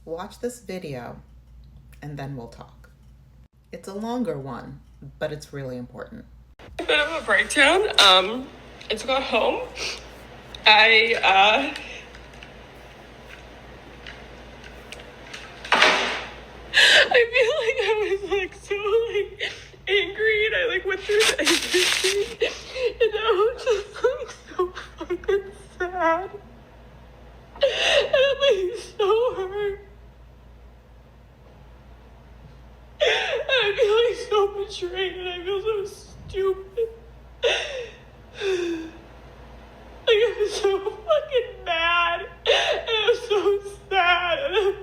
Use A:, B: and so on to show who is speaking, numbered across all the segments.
A: Watch this video and then we'll talk. It's a longer one, but it's really important.
B: A bit of a breakdown. I just got home. I feel like I was like so like angry, and I like went through the anger scene, and I was just like so fucking sad, and I'm like so hurt, and I feel like so betrayed, and I feel so stupid. Like, I'm so fucking mad, and I'm so sad, and I'm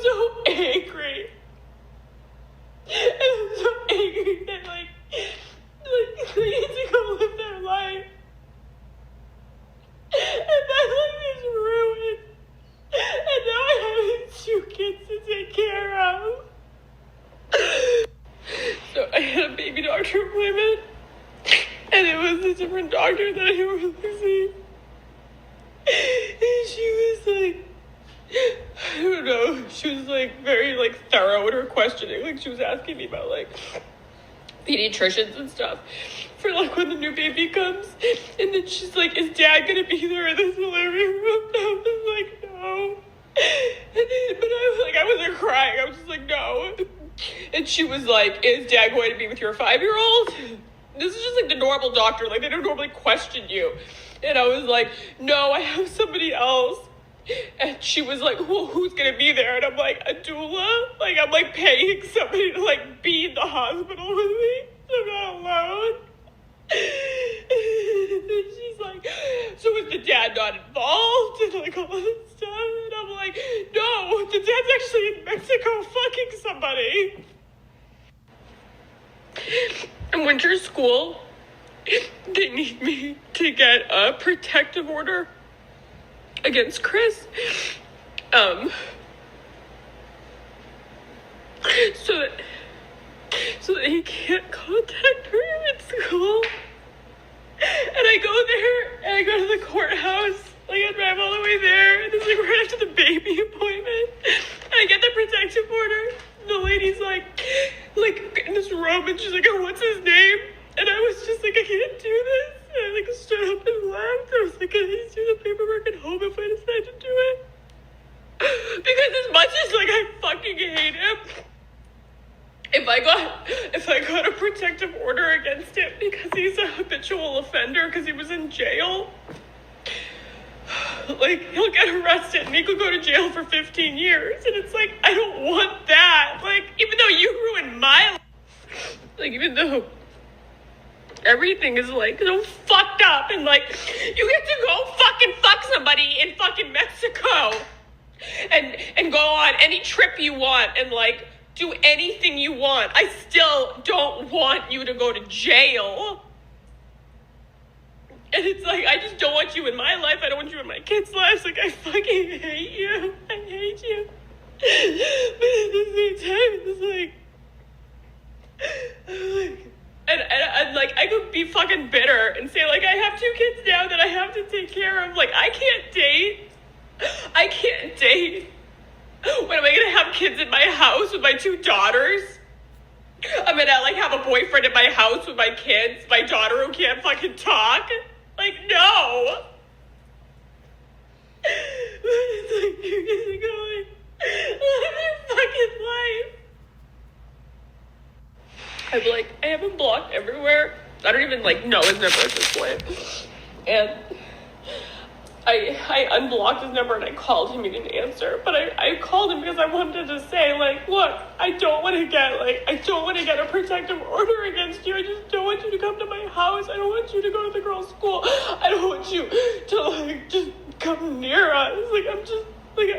B: so angry. And I'm so angry that, like, they need to go live their life. And my life is ruined. And now I have 2 kids to take care of. So I had a baby doctor appointment. And it was a different doctor than I normally see. And she was like, I don't know, she was like very like thorough in her questioning. Like she was asking me about like pediatricians and stuff for like when the new baby comes. And then she's like, is dad gonna be there in this delivery room? And I was like, no. But I wasn't crying. I was just like, no. And she was like, is dad going to be with your 5-year-old? This is just like the normal doctor. Like they don't normally question you. And I was like, no, I have somebody else. And she was like, well, who's going to be there? And I'm like, a doula? Like, I'm like paying somebody to like be in the hospital with me. So I'm not alone. And she's like, so is the dad not involved? And like all this stuff. And I'm like, no, the dad's actually in Mexico fucking somebody. In winter school, they need me to get a protective order against Chris. So that he can't contact her at school. And I go there, and I go to the courthouse. Like, I drive all the way there, and it's like right after the baby appointment. And I get the protective order. And the lady's like in this room, and she's like, oh, what's his name? And I was just like, I can't do this. And I like stood up and left. I was like, can I just do the paperwork at home if I decide to do it? Because as much as like I fucking hate him, if I got a protective order against him because he's a habitual offender because he was in jail, like he'll get arrested and he could go to jail for 15 years. And it's like, I don't want that. Like, even though you ruined my life, like even though everything is like so fucked up, and like you get to go fucking fuck somebody in fucking Mexico and go on any trip you want and like do anything you want. I still don't want you to go to jail. And it's like, I just don't want you in my life. I don't want you in my kids' lives. Like, I fucking hate you. I hate you. But at the same time, it's like and like, I could be fucking bitter and say, like, I have 2 kids now that I have to take care of. Like, I can't date. When am I gonna have kids in my house with my 2 daughters? I'm gonna like have a boyfriend in my house with my kids, my daughter who can't fucking talk? Like, no. It's like, you're gonna go like, live your fucking life. I'm like, I have him blocked everywhere. I don't even like know his number at this point. And I unblocked his number and I called him, he didn't answer. But I called him because I wanted to say, like, look, I don't want to get a protective order against you. I just don't want you to come to my house. I don't want you to go to the girls' school. I don't want you to, like, just come near us. Like, I'm just, like,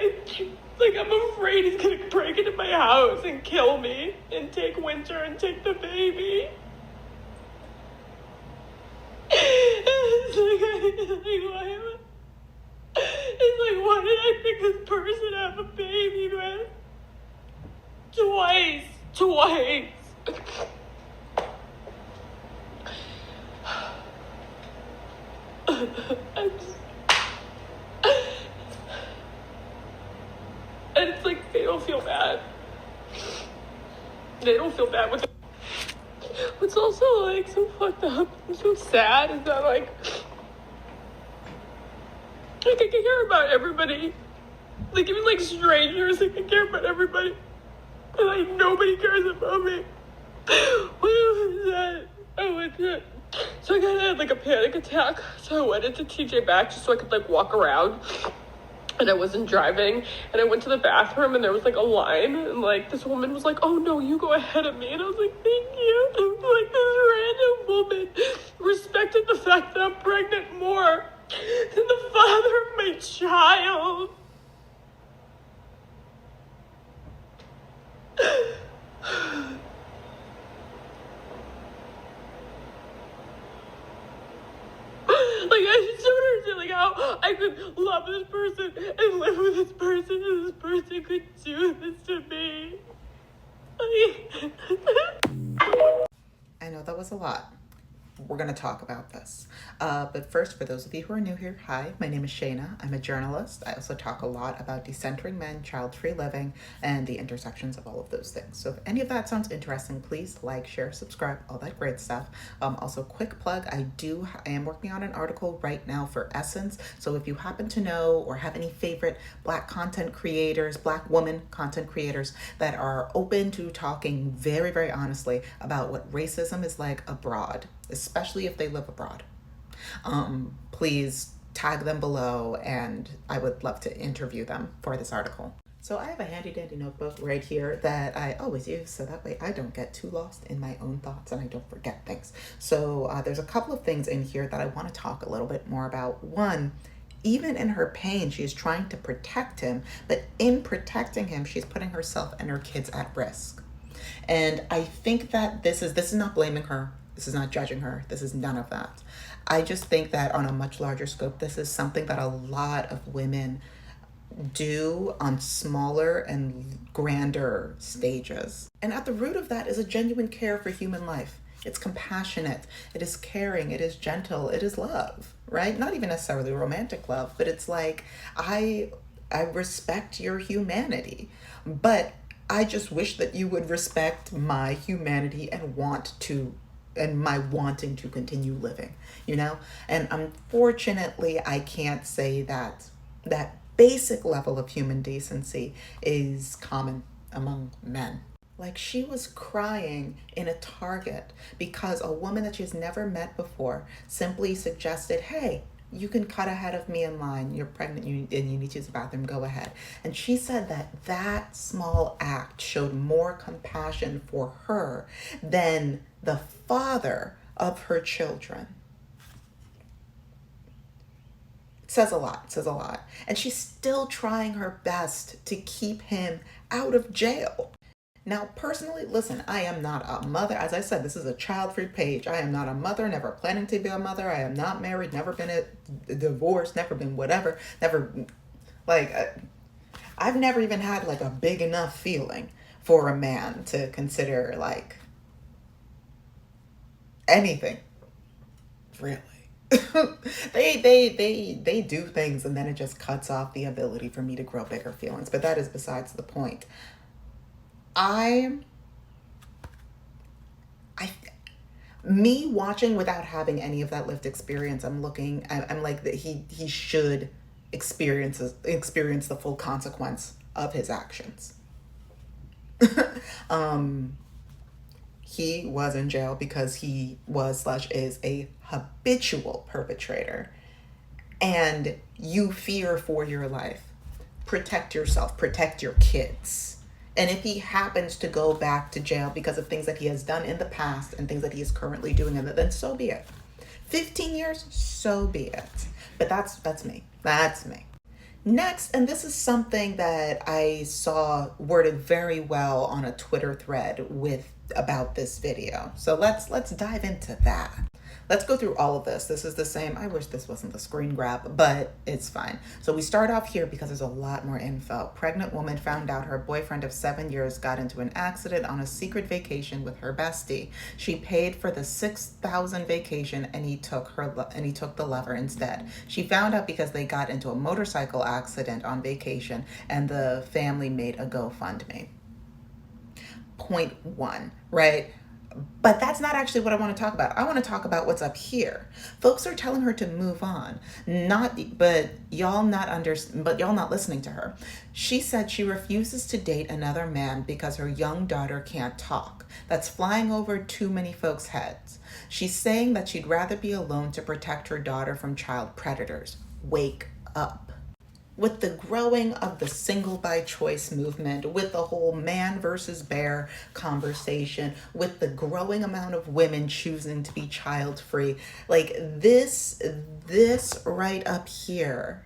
B: I'm afraid he's going to break into my house and kill me and take Winter and take the baby. It's like, why did I pick this person to have a baby with? Twice. they don't feel bad. They don't feel bad. What's also like so fucked up and so sad is that like I can care about everybody. Like even like strangers, I can care about everybody. And like nobody cares about me. What was that? I went to so I kind of had like a panic attack. So I went into TJ Maxx just so I could like walk around. And I wasn't driving, and I went to the bathroom, and there was like a line, and like this woman was like, "Oh no, you go ahead of me," and I was like, "Thank you." And, like this random woman respected the fact that I'm pregnant more than the father of my child. Like, I just don't understand, like, how I could love this person and live with this person, and this person could do this to me.
A: I know that was a lot. We're going to talk about this. But first, for those of you who are new here, hi, my name is Shayna. I'm a journalist. I also talk a lot about decentering men, child-free living, and the intersections of all of those things. So if any of that sounds interesting, please like, share, subscribe, all that great stuff. Also, quick plug, I am working on an article right now for Essence. So if you happen to know or have any favorite Black content creators, Black woman content creators that are open to talking very, very honestly about what racism is like abroad, especially if they live abroad, please tag them below, and I would love to interview them for this article. So I have a handy dandy notebook right here that I always use, so that way I don't get too lost in my own thoughts and I don't forget things. So there's a couple of things in here that I want to talk a little bit more about. One, even in her pain, she is trying to protect him, but in protecting him, she's putting herself and her kids at risk. And I think that this is not blaming her. This is not judging her. This is none of that. I just think that on a much larger scope, this is something that a lot of women do on smaller and grander stages. And at the root of that is a genuine care for human life. It's compassionate, it is caring, it is gentle, it is love, right? Not even necessarily romantic love, but it's like, I respect your humanity, but I just wish that you would respect my humanity and my wanting to continue living, you know? And unfortunately, I can't say that that basic level of human decency is common among men. Like, she was crying in a Target because a woman that she's never met before simply suggested, hey, you can cut ahead of me in line. You're pregnant and you need to use the bathroom. Go ahead. And she said that small act showed more compassion for her than the father of her children. It says a lot. It says a lot. And she's still trying her best to keep him out of jail. Now, personally, listen, I am not a mother. As I said, this is a child-free page. I am not a mother, never planning to be a mother. I am not married, never been divorced, never been whatever, never, I've never even had like a big enough feeling for a man to consider like anything, really. They do things and then it just cuts off the ability for me to grow bigger feelings. But that is besides the point. Me watching without having any of that lived experience, I'm like that he should experience the full consequence of his actions. He was in jail because he was/is a habitual perpetrator, and you fear for your life. Protect yourself, protect your kids. And if he happens to go back to jail because of things that he has done in the past and things that he is currently doing, then so be it. 15 years, so be it. But that's me. That's me. Next, and this is something that I saw worded very well on a Twitter thread about this video. So let's dive into that. Let's go through all of this. This is the same. I wish this wasn't the screen grab, but it's fine. So we start off here because there's a lot more info. Pregnant woman found out her boyfriend of 7 years got into an accident on a secret vacation with her bestie. She paid for the $6,000 vacation and he took the lover instead. She found out because they got into a motorcycle accident on vacation and the family made a GoFundMe. Point one, right? But that's not actually what I want to talk about. I want to talk about what's up here. Folks are telling her to move on, but y'all not listening to her. She said she refuses to date another man because her young daughter can't talk. That's flying over too many folks' heads. She's saying that she'd rather be alone to protect her daughter from child predators. Wake up. With the growing of the single by choice movement, with the whole man versus bear conversation, with the growing amount of women choosing to be child free, like this right up here,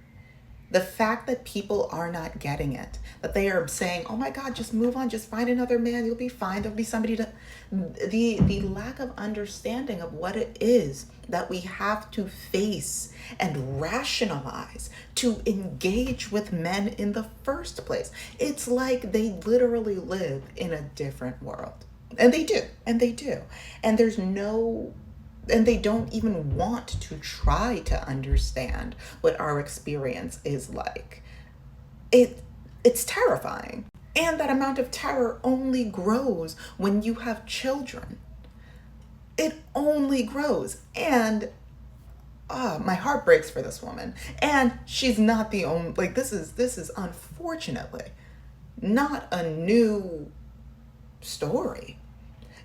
A: the fact that people are not getting it, that they are saying, oh my God, just move on, just find another man, you'll be fine, there'll be somebody to, the lack of understanding of what it is that we have to face and rationalize to engage with men in the first place. It's like they literally live in a different world. And they do. And they don't even want to try to understand what our experience is like. It's terrifying. And that amount of terror only grows when you have children. It only grows. And my heart breaks for this woman. And she's not the only, like, this is unfortunately not a new story.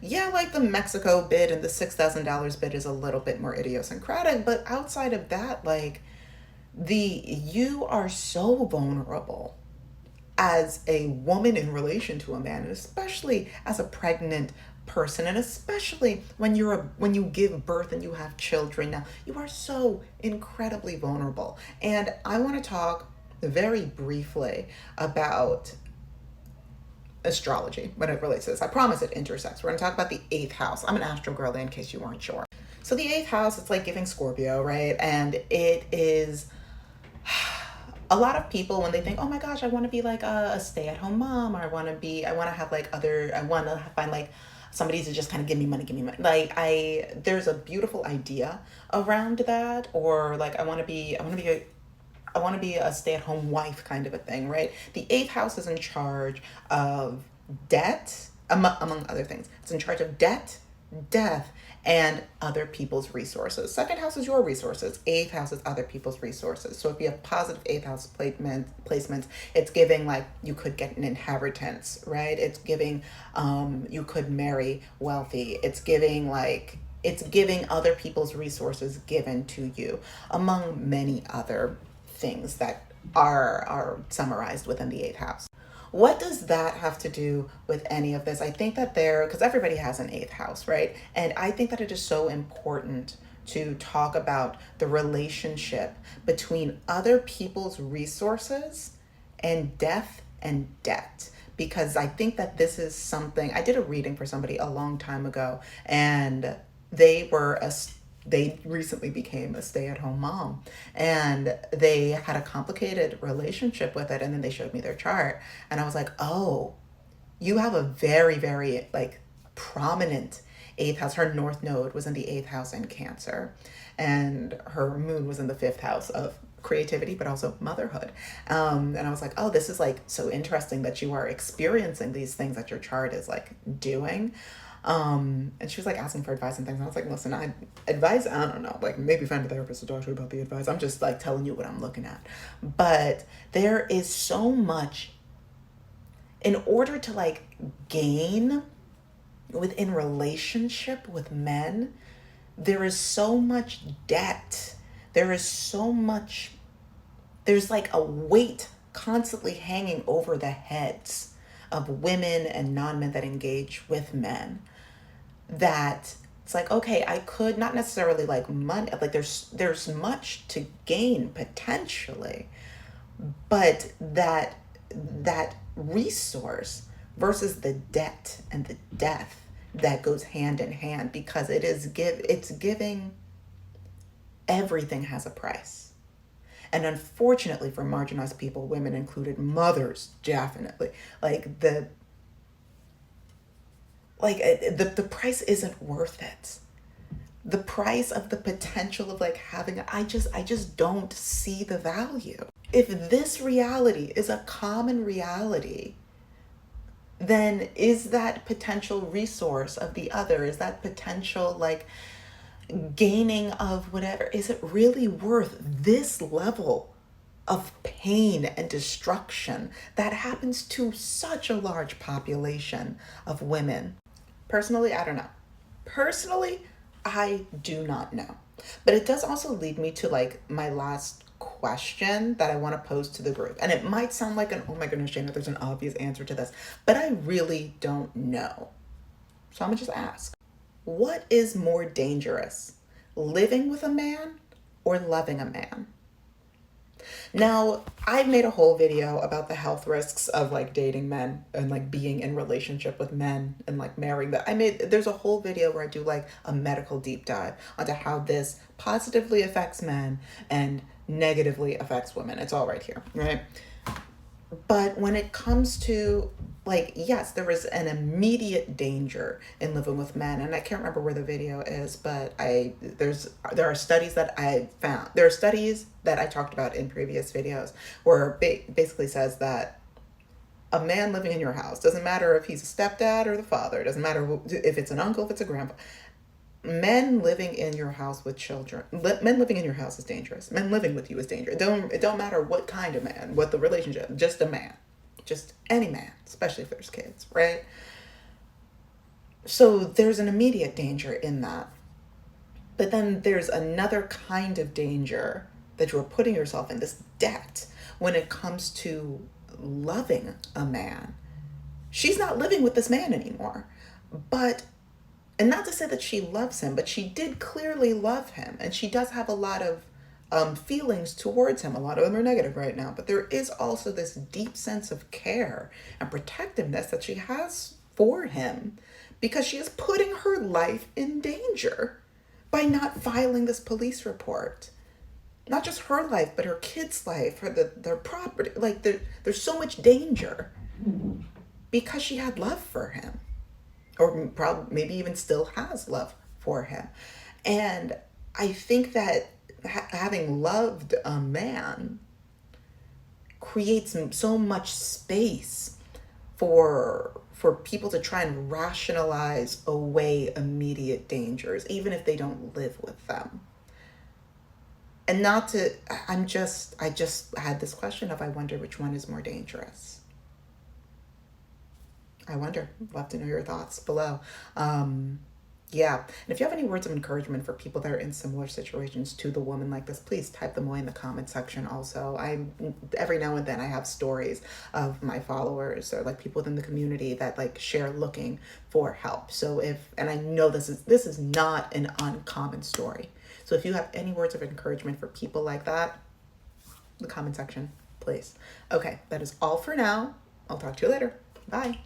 A: Yeah, like the Mexico bid and the $6,000 bid is a little bit more idiosyncratic, but outside of that, like, you are so vulnerable as a woman in relation to a man, and especially as a pregnant person, and especially when you give birth and you have children. Now, you are so incredibly vulnerable. And I want to talk very briefly about astrology when it relates to this. I promise it intersects. We're going to talk about the 8th house. I'm an astro girly in case you weren't sure. So the 8th house, it's like giving Scorpio, right? And it is a lot of people when they think, oh my gosh, I want to be like a stay-at-home mom, or I want to have like I want to find like somebody to just kind of give me money. Like there's a beautiful idea around that, or like I want to be a stay-at-home wife kind of a thing, right? The 8th house is in charge of debt, among other things. It's in charge of debt, death, and other people's resources. 2nd house is your resources. 8th house is other people's resources. So if you have positive 8th house placements, it's giving like you could get an inheritance, right? It's giving you could marry wealthy. It's giving other people's resources given to you, among many other things that are summarized within the 8th house. What does that have to do with any of this? I think that because everybody has an 8th house, right? And I think that it is so important to talk about the relationship between other people's resources and death and debt. Because I think that this is something, I did a reading for somebody a long time ago, and they recently became a stay-at-home mom, and they had a complicated relationship with it. And then they showed me their chart, and I was like, oh, you have a very, very like prominent 8th house. Her north node was in the 8th house in Cancer, and her moon was in the 5th house of creativity, but also motherhood. And I was like, oh, this is like so interesting that you are experiencing these things that your chart is like doing. And she was like asking for advice and things. And I was like, listen, I don't know, like maybe find a therapist to talk to about the advice. I'm just like telling you what I'm looking at. But there is so much in order to like gain within relationship with men. There is so much debt. There's like a weight constantly hanging over the heads of women and non-men that engage with men, that it's like, okay, I could not necessarily like money, like there's much to gain potentially, but that resource versus the debt and the death that goes hand in hand, because it's giving Everything has a price. And unfortunately for marginalized people, women included, mothers definitely, the price isn't worth it. The price of the potential of having, I just don't see the value. If this reality is a common reality, then is that potential resource of the other, is that potential gaining of whatever, is it really worth this level of pain and destruction that happens to such a large population of women? Personally, I don't know. Personally, I do not know. But it does also lead me to my last question that I want to pose to the group. And it might sound like oh my goodness, Jana, there's an obvious answer to this, but I really don't know. So I'm gonna just ask, what is more dangerous, living with a man or loving a man? Now, I've made a whole video about the health risks of dating men and being in relationship with men and marrying them. There's a whole video where I do a medical deep dive onto how this positively affects men and negatively affects women. It's all right here, right? But when it comes to yes, there is an immediate danger in living with men, and I can't remember where the video is, but there are studies that I found. There are studies that I talked about in previous videos where basically says that a man living in your house, doesn't matter if he's a stepdad or the father, doesn't matter if it's an uncle, if it's a grandpa, men living in your house with children, men living in your house is dangerous. Men living with you is dangerous. It don't matter what kind of man, what the relationship, just a man. Just any man, especially if there's kids, right? So there's an immediate danger in that. But then there's another kind of danger that you're putting yourself in, this debt, when it comes to loving a man. She's not living with this man anymore. And not to say that she loves him, but she did clearly love him. And she does have a lot of feelings towards him. A lot of them are negative right now, but there is also this deep sense of care and protectiveness that she has for him, because she is putting her life in danger by not filing this police report. Not just her life, but her kids' life, their property. There's so much danger because she had love for him, or probably maybe even still has love for him. And I think that having loved a man creates so much space for people to try and rationalize away immediate dangers, even if they don't live with them. And I just had this question of, I wonder which one is more dangerous. I wonder. Love to know your thoughts below. Yeah. And if you have any words of encouragement for people that are in similar situations to the woman like this, please type them away in the comment section. Also, every now and then I have stories of my followers or people within the community that share looking for help. So and I know this is not an uncommon story. So if you have any words of encouragement for people like that, the comment section, please. Okay, that is all for now. I'll talk to you later. Bye.